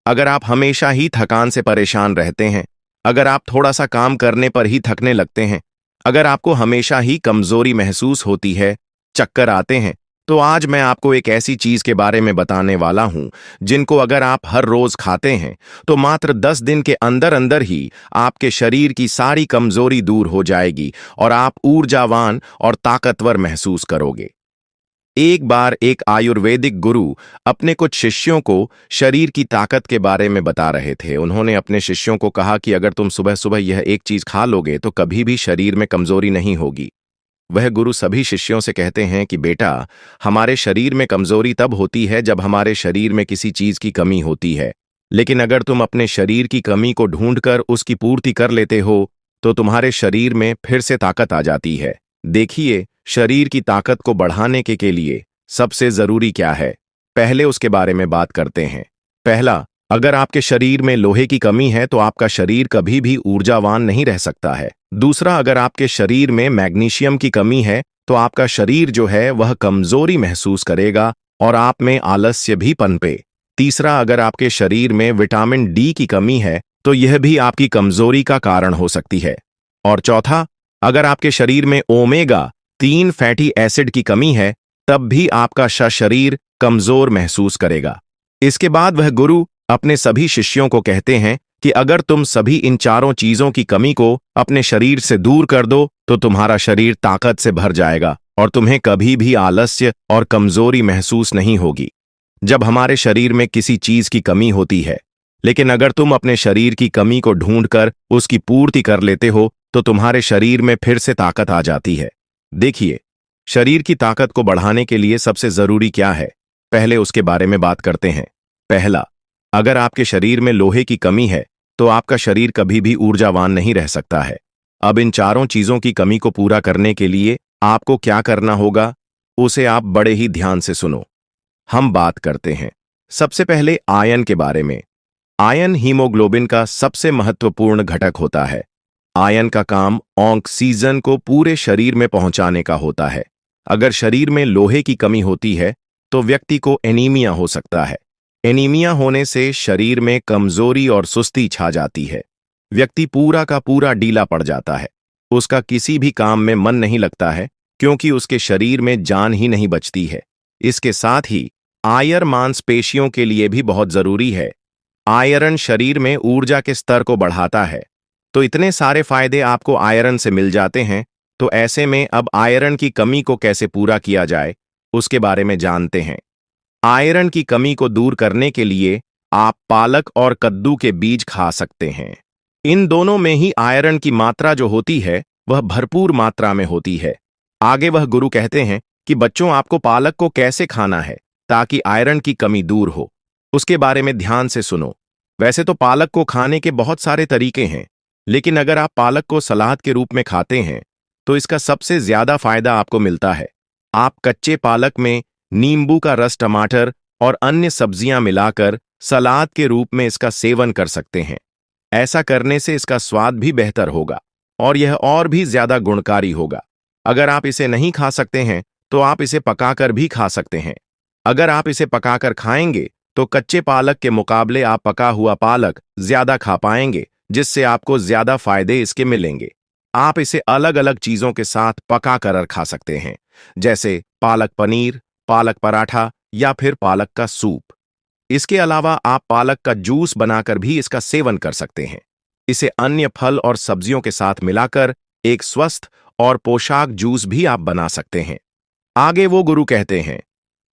अगर आप हमेशा ही थकान से परेशान रहते हैं, अगर आप थोड़ा सा काम करने पर ही थकने लगते हैं, अगर आपको हमेशा ही कमजोरी महसूस होती है, चक्कर आते हैं, तो आज मैं आपको एक ऐसी चीज के बारे में बताने वाला हूं जिनको अगर आप हर रोज खाते हैं तो मात्र 10 दिन के अंदर अंदर ही आपके शरीर की सारी कमजोरी दूर हो जाएगी और आप ऊर्जावान और ताकतवर महसूस करोगे। एक बार एक आयुर्वेदिक गुरु अपने कुछ शिष्यों को शरीर की ताकत के बारे में बता रहे थे। उन्होंने अपने शिष्यों को कहा कि अगर तुम सुबह सुबह यह एक चीज खा लोगे तो कभी भी शरीर में कमजोरी नहीं होगी। वह गुरु सभी शिष्यों से कहते हैं कि बेटा, हमारे शरीर में कमजोरी तब होती है जब हमारे शरीर में किसी चीज की कमी होती है, लेकिन अगर तुम अपने शरीर की कमी को ढूंढकर उसकी पूर्ति कर लेते हो तो तुम्हारे शरीर में फिर से ताकत आ जाती है। देखिए, शरीर की ताकत को बढ़ाने के लिए सबसे जरूरी क्या है, पहले उसके बारे में बात करते हैं। पहला, अगर आपके शरीर में लोहे की कमी है तो आपका शरीर कभी भी ऊर्जावान नहीं रह सकता है। दूसरा, अगर आपके शरीर में मैग्नीशियम की कमी है तो आपका शरीर जो है वह कमजोरी महसूस करेगा और आप में आलस्य भी पनपे। तीसरा, अगर आपके शरीर में विटामिन डी की कमी है तो यह भी आपकी कमजोरी का कारण हो सकती है। और चौथा, अगर आपके शरीर में ओमेगा 3 फैटी एसिड की कमी है तब भी आपका शरीर कमजोर महसूस करेगा। इसके बाद वह गुरु अपने सभी शिष्यों को कहते हैं कि अगर तुम सभी इन चारों चीजों की कमी को अपने शरीर से दूर कर दो तो तुम्हारा शरीर ताकत से भर जाएगा और तुम्हें कभी भी आलस्य और कमजोरी महसूस नहीं होगी। जब हमारे शरीर में किसी चीज की कमी होती है, लेकिन अगर तुम अपने शरीर की कमी को ढूंढकर उसकी पूर्ति कर लेते हो तो तुम्हारे शरीर में फिर से ताकत आ जाती है। देखिए, शरीर की ताकत को बढ़ाने के लिए सबसे जरूरी क्या है, पहले उसके बारे में बात करते हैं। पहला, अगर आपके शरीर में लोहे की कमी है तो आपका शरीर कभी भी ऊर्जावान नहीं रह सकता है। अब इन चारों चीजों की कमी को पूरा करने के लिए आपको क्या करना होगा, उसे आप बड़े ही ध्यान से सुनो। हम बात करते हैं सबसे पहले आयरन के बारे में। आयरन हीमोग्लोबिन का सबसे महत्वपूर्ण घटक होता है। आयरन का काम ऑक्सीजन को पूरे शरीर में पहुंचाने का होता है। अगर शरीर में लोहे की कमी होती है तो व्यक्ति को एनीमिया हो सकता है। एनीमिया होने से शरीर में कमजोरी और सुस्ती छा जाती है। व्यक्ति पूरा का पूरा ढीला पड़ जाता है। उसका किसी भी काम में मन नहीं लगता है क्योंकि उसके शरीर में जान ही नहीं बचती है। इसके साथ ही आयरन मांसपेशियों के लिए भी बहुत जरूरी है। आयरन शरीर में ऊर्जा के स्तर को बढ़ाता है। तो इतने सारे फायदे आपको आयरन से मिल जाते हैं, तो ऐसे में अब आयरन की कमी को कैसे पूरा किया जाए उसके बारे में जानते हैं। आयरन की कमी को दूर करने के लिए आप पालक और कद्दू के बीज खा सकते हैं। इन दोनों में ही आयरन की मात्रा जो होती है वह भरपूर मात्रा में होती है। आगे वह गुरु कहते हैं कि बच्चों, आपको पालक को कैसे खाना है ताकि आयरन की कमी दूर हो, उसके बारे में ध्यान से सुनो। वैसे तो पालक को खाने के बहुत सारे तरीके हैं, लेकिन अगर आप पालक को सलाद के रूप में खाते हैं तो इसका सबसे ज्यादा फायदा आपको मिलता है। आप कच्चे पालक में नींबू का रस, टमाटर और अन्य सब्जियां मिलाकर सलाद के रूप में इसका सेवन कर सकते हैं। ऐसा करने से इसका स्वाद भी बेहतर होगा और यह और भी ज्यादा गुणकारी होगा। अगर आप इसे नहीं खा सकते हैं तो आप इसे पकाकर भी खा सकते हैं। अगर आप इसे पकाकर खाएंगे तो कच्चे पालक के मुकाबले आप पका हुआ पालक ज्यादा खा पाएंगे, जिससे आपको ज्यादा फायदे इसके मिलेंगे। आप इसे अलग अलग चीजों के साथ पका कर खा सकते हैं, जैसे पालक पनीर, पालक पराठा या फिर पालक का सूप। इसके अलावा आप पालक का जूस बनाकर भी इसका सेवन कर सकते हैं। इसे अन्य फल और सब्जियों के साथ मिलाकर एक स्वस्थ और पोषक जूस भी आप बना सकते हैं। आगे वो गुरु कहते हैं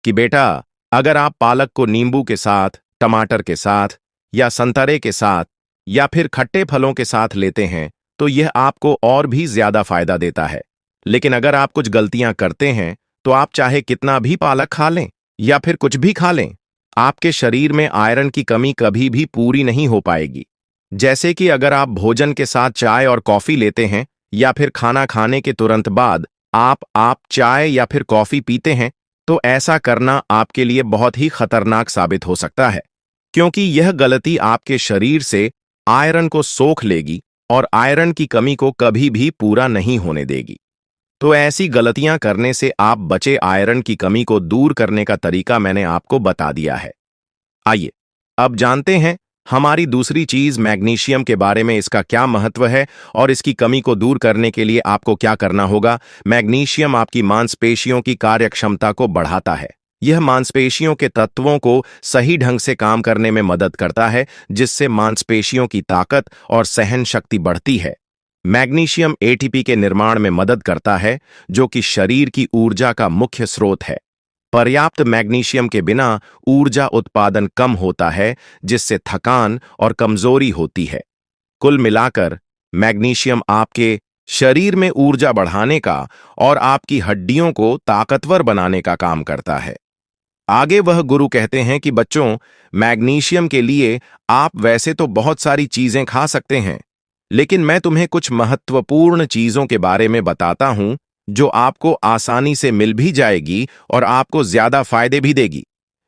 कि बेटा, अगर आप पालक को नींबू के साथ, टमाटर के साथ या संतरे के साथ या फिर खट्टे फलों के साथ लेते हैं तो यह आपको और भी ज्यादा फायदा देता है। लेकिन अगर आप कुछ गलतियां करते हैं तो आप चाहे कितना भी पालक खा लें या फिर कुछ भी खा लें, आपके शरीर में आयरन की कमी कभी भी पूरी नहीं हो पाएगी। जैसे कि अगर आप भोजन के साथ चाय और कॉफी लेते हैं या फिर खाना खाने के तुरंत बाद आप चाय या फिर कॉफी पीते हैं, तो ऐसा करना आपके लिए बहुत ही खतरनाक साबित हो सकता है, क्योंकि यह गलती आपके शरीर से आयरन को सोख लेगी और आयरन की कमी को कभी भी पूरा नहीं होने देगी। तो ऐसी गलतियां करने से आप बचे। आयरन की कमी को दूर करने का तरीका मैंने आपको बता दिया है। आइए अब जानते हैं हमारी दूसरी चीज मैग्नीशियम के बारे में, इसका क्या महत्व है और इसकी कमी को दूर करने के लिए आपको क्या करना होगा। मैग्नीशियम आपकी मांसपेशियों की कार्यक्षमता को बढ़ाता है। यह मांसपेशियों के तत्वों को सही ढंग से काम करने में मदद करता है, जिससे मांसपेशियों की ताकत और सहन शक्ति बढ़ती है। मैग्नीशियम एटीपी के निर्माण में मदद करता है, जो कि शरीर की ऊर्जा का मुख्य स्रोत है। पर्याप्त मैग्नीशियम के बिना ऊर्जा उत्पादन कम होता है, जिससे थकान और कमजोरी होती है। कुल मिलाकर मैग्नीशियम आपके शरीर में ऊर्जा बढ़ाने का और आपकी हड्डियों को ताकतवर बनाने का काम करता है। आगे वह गुरु कहते हैं कि बच्चों, मैग्नीशियम के लिए आप वैसे तो बहुत सारी चीजें खा सकते हैं, लेकिन मैं तुम्हें कुछ महत्वपूर्ण चीजों के बारे में बताता हूं जो आपको आसानी से मिल भी जाएगी और आपको ज्यादा फायदे भी देगी।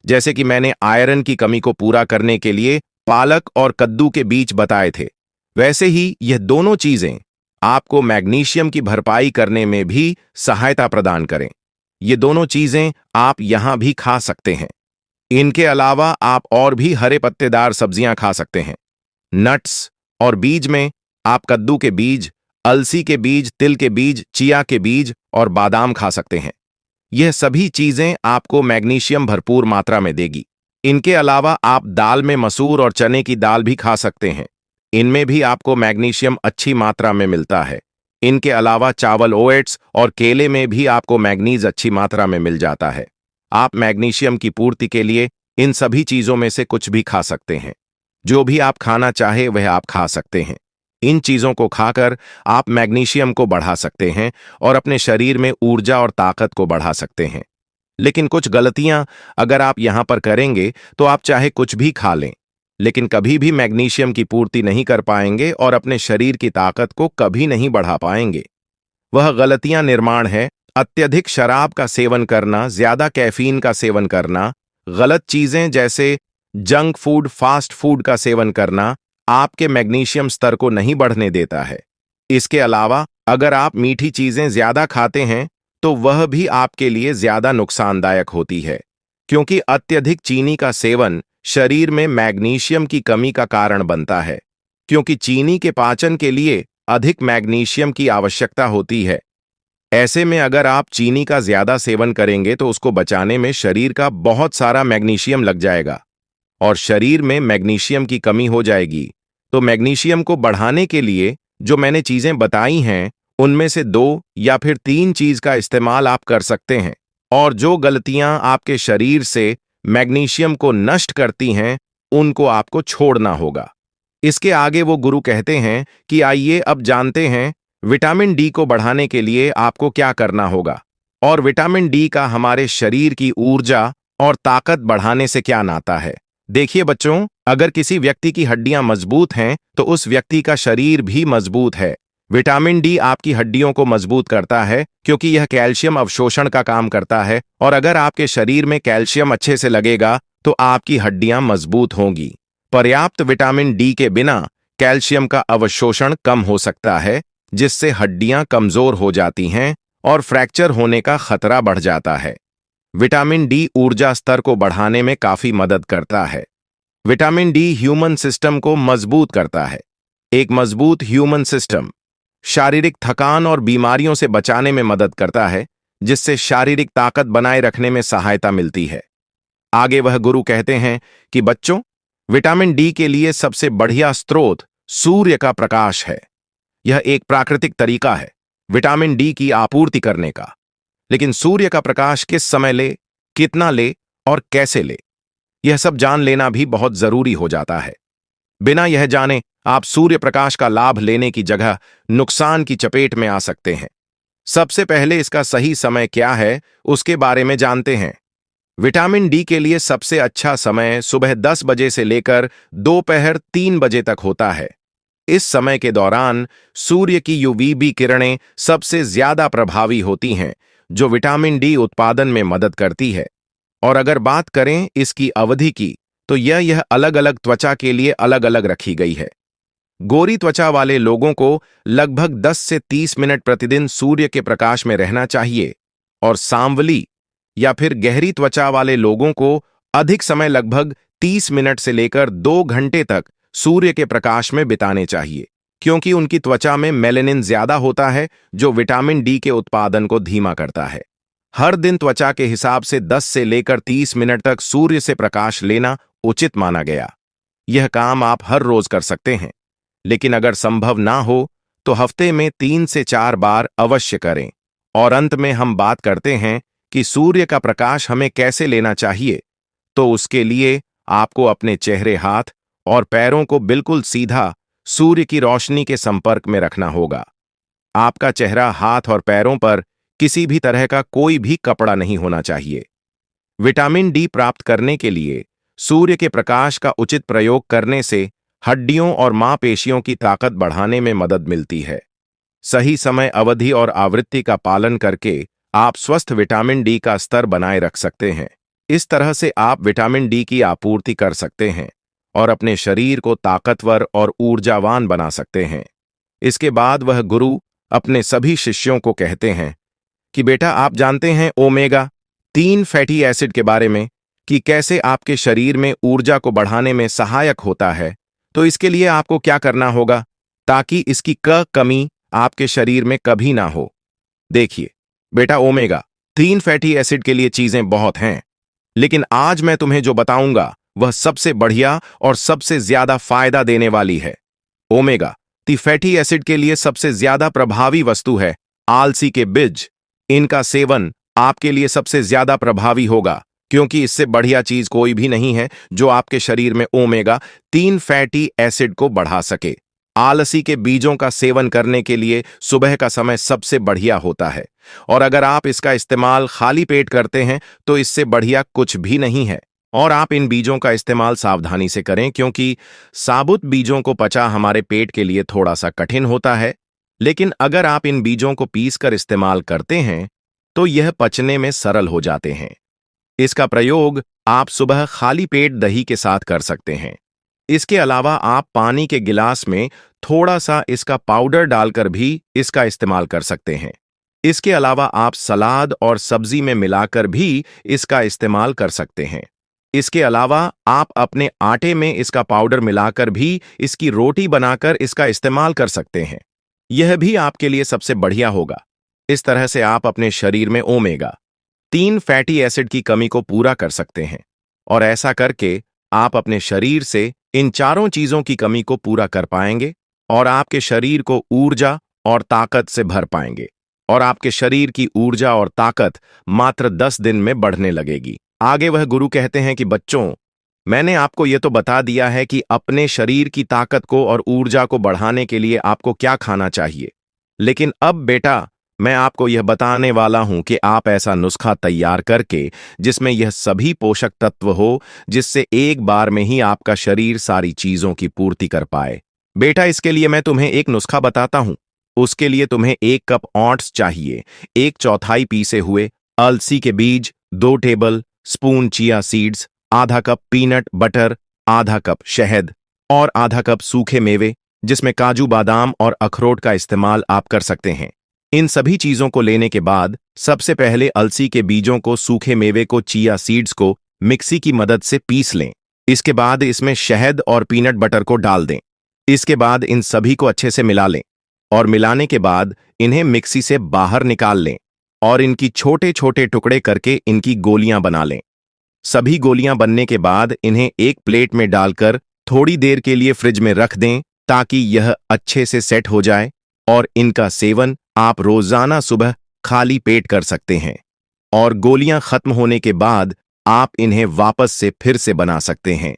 जैसे कि मैंने आयरन की कमी को पूरा करने के लिए पालक और कद्दू के बीज बताए थे, वैसे ही यह दोनों चीजें आपको मैग्नीशियम की भरपाई करने में भी सहायता प्रदान करें। ये दोनों चीजें आप यहां भी खा सकते हैं। इनके अलावा आप और भी हरे पत्तेदार सब्जियां खा सकते हैं। नट्स और बीज में आप कद्दू के बीज, अलसी के बीज, तिल के बीज, चिया के बीज और बादाम खा सकते हैं। यह सभी चीजें आपको मैग्नीशियम भरपूर मात्रा में देगी। इनके अलावा आप दाल में मसूर और चने की दाल भी खा सकते हैं। इनमें भी आपको मैग्नीशियम अच्छी मात्रा में मिलता है। इनके अलावा चावल, ओट्स और केले में भी आपको मैग्नीज अच्छी मात्रा में मिल जाता है। आप मैग्नीशियम की पूर्ति के लिए इन सभी चीजों में से कुछ भी खा सकते हैं। जो भी आप खाना चाहे वह आप खा सकते हैं। इन चीजों को खाकर आप मैग्नीशियम को बढ़ा सकते हैं और अपने शरीर में ऊर्जा और ताकत को बढ़ा सकते हैं। लेकिन कुछ गलतियां अगर आप यहां पर करेंगे तो आप चाहे कुछ भी खा लें, लेकिन कभी भी मैग्नीशियम की पूर्ति नहीं कर पाएंगे और अपने शरीर की ताकत को कभी नहीं बढ़ा पाएंगे। वह गलतियां निर्माण है अत्यधिक शराब का सेवन करना, ज्यादा कैफीन का सेवन करना, गलत चीजें जैसे जंक फूड, फास्ट फूड का सेवन करना आपके मैग्नीशियम स्तर को नहीं बढ़ने देता है। इसके अलावा अगर आप मीठी चीजें ज्यादा खाते हैं तो वह भी आपके लिए ज्यादा नुकसानदायक होती है, क्योंकि अत्यधिक चीनी का सेवन शरीर में मैग्नीशियम की कमी का कारण बनता है, क्योंकि चीनी के पाचन के लिए अधिक मैग्नीशियम की आवश्यकता होती है। ऐसे में अगर आप चीनी का ज्यादा सेवन करेंगे तो उसको बचाने में शरीर का बहुत सारा मैग्नीशियम लग जाएगा और शरीर में मैग्नीशियम की कमी हो जाएगी। तो मैग्नीशियम को बढ़ाने के लिए जो मैंने चीजें बताई हैं, उनमें से 2 या फिर 3 चीज का इस्तेमाल आप कर सकते हैं। और जो गलतियां आपके शरीर से मैग्नीशियम को नष्ट करती हैं, उनको आपको छोड़ना होगा। इसके आगे वो गुरु कहते हैं कि आइए अब जानते हैं विटामिन डी को बढ़ाने के लिए आपको क्या करना होगा और विटामिन डी का हमारे शरीर की ऊर्जा और ताकत बढ़ाने से क्या नाता है। देखिए बच्चों, अगर किसी व्यक्ति की हड्डियां मजबूत हैं तो उस व्यक्ति का शरीर भी मजबूत है। विटामिन डी आपकी हड्डियों को मजबूत करता है क्योंकि यह कैल्शियम अवशोषण का काम करता है, और अगर आपके शरीर में कैल्शियम अच्छे से लगेगा तो आपकी हड्डियां मजबूत होंगी। पर्याप्त विटामिन डी के बिना कैल्शियम का अवशोषण कम हो सकता है, जिससे हड्डियां कमजोर हो जाती हैं और फ्रैक्चर होने का खतरा बढ़ जाता है। विटामिन डी ऊर्जा स्तर को बढ़ाने में काफी मदद करता है। विटामिन डी ह्यूमन सिस्टम को मजबूत करता है। एक मजबूत ह्यूमन सिस्टम शारीरिक थकान और बीमारियों से बचाने में मदद करता है, जिससे शारीरिक ताकत बनाए रखने में सहायता मिलती है। आगे वह गुरु कहते हैं कि बच्चों, विटामिन डी के लिए सबसे बढ़िया स्रोत सूर्य का प्रकाश है। यह एक प्राकृतिक तरीका है विटामिन डी की आपूर्ति करने का। लेकिन सूर्य का प्रकाश किस समय ले, कितना ले और कैसे ले, यह सब जान लेना भी बहुत जरूरी हो जाता है। बिना यह जाने आप सूर्य प्रकाश का लाभ लेने की जगह नुकसान की चपेट में आ सकते हैं। सबसे पहले इसका सही समय क्या है, उसके बारे में जानते हैं। विटामिन डी के लिए सबसे अच्छा समय सुबह 10 बजे से लेकर दोपहर 3 बजे तक होता है। इस समय के दौरान सूर्य की यूवीबी किरणें सबसे ज्यादा प्रभावी होती हैं, जो विटामिन डी उत्पादन में मदद करती है। और अगर बात करें इसकी अवधि की, तो यह अलग अलग त्वचा के लिए अलग अलग रखी गई है। गोरी त्वचा वाले लोगों को लगभग 10 से 30 मिनट प्रतिदिन सूर्य के प्रकाश में रहना चाहिए, और सांवली या फिर गहरी त्वचा वाले लोगों को अधिक समय लगभग 30 मिनट से लेकर 2 घंटे तक सूर्य के प्रकाश में बिताने चाहिए, क्योंकि उनकी त्वचा में मेलेनिन ज्यादा होता है, जो विटामिन डी के उत्पादन को धीमा करता है। हर दिन त्वचा के हिसाब से 10 से लेकर 30 मिनट तक सूर्य से प्रकाश लेना उचित माना गया। यह काम आप हर रोज कर सकते हैं, लेकिन अगर संभव ना हो तो हफ्ते में 3 से 4 बार अवश्य करें। और अंत में हम बात करते हैं कि सूर्य का प्रकाश हमें कैसे लेना चाहिए। तो उसके लिए आपको अपने चेहरे, हाथ और पैरों को बिल्कुल सीधा सूर्य की रोशनी के संपर्क में रखना होगा। आपका चेहरा, हाथ और पैरों पर किसी भी तरह का कोई भी कपड़ा नहीं होना चाहिए। विटामिन डी प्राप्त करने के लिए सूर्य के प्रकाश का उचित प्रयोग करने से हड्डियों और मांसपेशियों की ताकत बढ़ाने में मदद मिलती है। सही समय, अवधि और आवृत्ति का पालन करके आप स्वस्थ विटामिन डी का स्तर बनाए रख सकते हैं। इस तरह से आप विटामिन डी की आपूर्ति कर सकते हैं और अपने शरीर को ताकतवर और ऊर्जावान बना सकते हैं। इसके बाद वह गुरु अपने सभी शिष्यों को कहते हैं कि बेटा, आप जानते हैं ओमेगा 3 फैटी एसिड के बारे में, कि कैसे आपके शरीर में ऊर्जा को बढ़ाने में सहायक होता है। तो इसके लिए आपको क्या करना होगा ताकि इसकी कमी आपके शरीर में कभी ना हो। देखिए बेटा, ओमेगा 3 फैटी एसिड के लिए चीजें बहुत हैं, लेकिन आज मैं तुम्हें जो बताऊंगा वह सबसे बढ़िया और सबसे ज्यादा फायदा देने वाली है। ओमेगा 3 फैटी एसिड के लिए सबसे ज्यादा प्रभावी वस्तु है आलसी के बीज। इनका सेवन आपके लिए सबसे ज्यादा प्रभावी होगा, क्योंकि इससे बढ़िया चीज कोई भी नहीं है जो आपके शरीर में ओमेगा 3 फैटी एसिड को बढ़ा सके। आलसी के बीजों का सेवन करने के लिए सुबह का समय सबसे बढ़िया होता है, और अगर आप इसका इस्तेमाल खाली पेट करते हैं तो इससे बढ़िया कुछ भी नहीं है। और आप इन बीजों का इस्तेमाल सावधानी से करें, क्योंकि साबुत बीजों को पचा हमारे पेट के लिए थोड़ा सा कठिन होता है। लेकिन अगर आप इन बीजों को पीसकर इस्तेमाल करते हैं तो यह पचने में सरल हो जाते हैं। इसका प्रयोग आप सुबह खाली पेट दही के साथ कर सकते हैं। इसके अलावा आप पानी के गिलास में थोड़ा सा इसका पाउडर डालकर भी इसका इस्तेमाल कर सकते हैं। इसके अलावा आप सलाद और सब्जी में मिलाकर भी इसका इस्तेमाल कर सकते हैं। इसके अलावा आप अपने आटे में इसका पाउडर मिलाकर भी इसकी रोटी बनाकर इसका इस्तेमाल कर सकते हैं। यह भी आपके लिए सबसे बढ़िया होगा। इस तरह से आप अपने शरीर में ओमेगा 3 फैटी एसिड की कमी को पूरा कर सकते हैं, और ऐसा करके आप अपने शरीर से इन चारों चीजों की कमी को पूरा कर पाएंगे और आपके शरीर को ऊर्जा और ताकत से भर पाएंगे, और आपके शरीर की ऊर्जा और ताकत मात्र 10 दिन में बढ़ने लगेगी। आगे वह गुरु कहते हैं कि बच्चों, मैंने आपको यह तो बता दिया है कि अपने शरीर की ताकत को और ऊर्जा को बढ़ाने के लिए आपको क्या खाना चाहिए, लेकिन अब बेटा मैं आपको यह बताने वाला हूं कि आप ऐसा नुस्खा तैयार करके जिसमें यह सभी पोषक तत्व हो, जिससे एक बार में ही आपका शरीर सारी चीजों की पूर्ति कर पाए। बेटा, इसके लिए मैं तुम्हें एक नुस्खा बताता हूं। उसके लिए तुम्हें 1 कप ओट्स चाहिए, 1/4 पीसे हुए अलसी के बीज, 2 टेबल स्पून चिया सीड्स, आधा कप पीनट बटर, आधा कप शहद और आधा कप सूखे मेवे जिसमें काजू बादाम और अखरोट का इस्तेमाल आप कर सकते हैं। इन सभी चीजों को लेने के बाद सबसे पहले अलसी के बीजों को, सूखे मेवे को, चिया सीड्स को मिक्सी की मदद से पीस लें। इसके बाद इसमें शहद और पीनट बटर को डाल दें। इसके बाद इन सभी को अच्छे से मिला लें और मिलाने के बाद इन्हें मिक्सी से बाहर निकाल लें और इनकी छोटे छोटे टुकड़े करके इनकी गोलियां बना लें। सभी गोलियां बनने के बाद इन्हें एक प्लेट में डालकर थोड़ी देर के लिए फ्रिज में रख दें ताकि यह अच्छे से सेट हो जाए और इनका सेवन आप रोजाना सुबह खाली पेट कर सकते हैं और गोलियां खत्म होने के बाद आप इन्हें वापस से फिर से बना सकते हैं।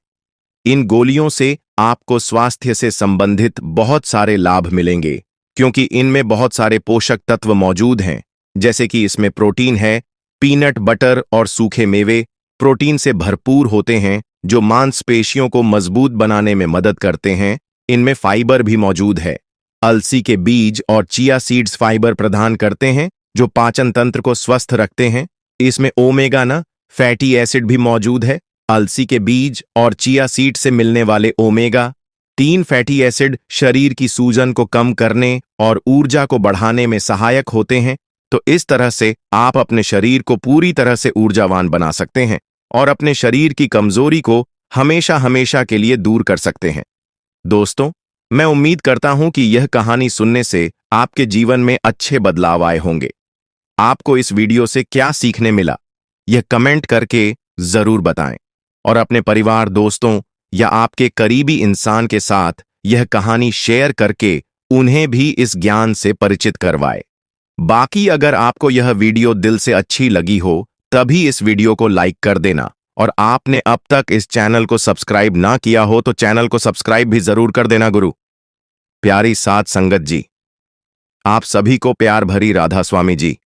इन गोलियों से आपको स्वास्थ्य से संबंधित बहुत सारे लाभ मिलेंगे क्योंकि इनमें बहुत सारे पोषक तत्व मौजूद हैं, जैसे कि इसमें प्रोटीन है। पीनट बटर और सूखे मेवे प्रोटीन से भरपूर होते हैं जो मांसपेशियों को मजबूत बनाने में मदद करते हैं। इनमें फाइबर भी मौजूद है। अलसी के बीज और चिया सीड्स फाइबर प्रदान करते हैं जो पाचन तंत्र को स्वस्थ रखते हैं। इसमें ओमेगा फैटी एसिड भी मौजूद है। अलसी के बीज और चिया सीड से मिलने वाले ओमेगा-3 फैटी एसिड शरीर की सूजन को कम करने और ऊर्जा को बढ़ाने में सहायक होते हैं। तो इस तरह से आप अपने शरीर को पूरी तरह से ऊर्जावान बना सकते हैं और अपने शरीर की कमजोरी को हमेशा हमेशा के लिए दूर कर सकते हैं। दोस्तों, मैं उम्मीद करता हूं कि यह कहानी सुनने से आपके जीवन में अच्छे बदलाव आए होंगे। आपको इस वीडियो से क्या सीखने मिला, यह कमेंट करके जरूर बताएं और अपने परिवार, दोस्तों या आपके करीबी इंसान के साथ यह कहानी शेयर करके उन्हें भी इस ज्ञान से परिचित करवाएं। बाकी अगर आपको यह वीडियो दिल से अच्छी लगी हो तभी इस वीडियो को लाइक कर देना और आपने अब तक इस चैनल को सब्सक्राइब ना किया हो तो चैनल को सब्सक्राइब भी जरूर कर देना गुरु। प्यारी साध संगत जी, आप सभी को प्यार भरी राधा स्वामी जी।